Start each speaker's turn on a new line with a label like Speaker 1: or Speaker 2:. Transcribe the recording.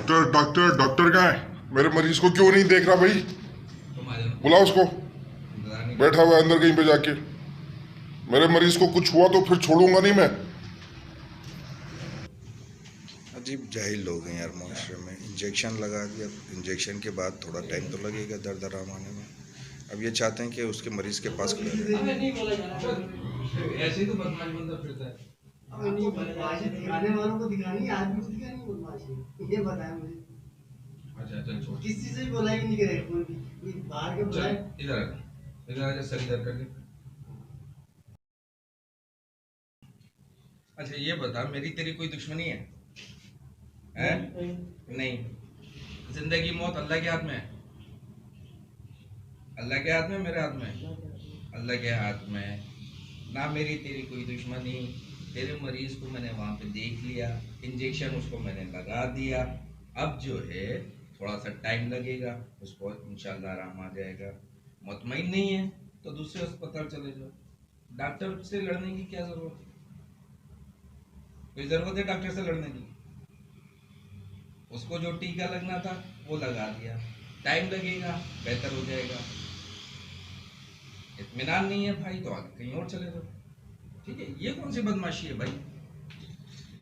Speaker 1: Doctor doctor doctor कहाँ है? मेरे मरीज को क्यों नहीं देख रहा भाई? बुलाओ उसको, बैठा हुआ है अंदर कहीं पे जाके। मेरे मरीज को कुछ हुआ तो फिर छोड़ूंगा नहीं मैं।
Speaker 2: अजीब जाहिल लोग हैं यार माशरे में। इंजेक्शन लगा दिया, इंजेक्शन के बाद थोड़ा टाइम तो लगेगा दर्द आराम आने में। अब ये चाहते हैं कि उसके मरीज के पास खड़े रहें।
Speaker 3: ऐसे ही तो बदमाश बंदा फिरता है। नहीं बदमाशी दिखाने वालों को दिखानी है, आदमी को दिखानी बदमाशी। ये बताया मुझे। अच्छा चल छोड़। किसी से भी बुलाई नहीं करेगा कोई भी। बाहर के बुलाए। इधर आ, इधर आजा, सर इधर करके। अच्छा ये बता, मेरी तेरी कोई दुश्मनी है? हैं? नहीं। जिंदगी मौत अल्लाह के हाथ में है। अल्लाह के हाथ में, मेरे हाथ में? अल्लाह के हाथ में। ना मेरी तेरी कोई दुश्मनी। तेरे मरीज को मैंने वहां पे देख लिया, इंजेक्शन उसको मैंने लगा दिया। अब जो है थोड़ा सा टाइम लगेगा, उसको इंशाल्लाह आराम आ जाएगा। मुतमईन नहीं है तो दूसरे अस्पताल चले जाओ। डॉक्टर से लड़ने की क्या जरूरत है? कोई जरूरत है डॉक्टर से लड़ने की? उसको जो टीका लगना था वो लगा दिया, टाइम लगेगा, बेहतर हो जाएगा। इत्मीनान नहीं है भाई तो आगे कहीं और चले जाओ। ठीक है, ये कौन सी बदमाशी है भाई?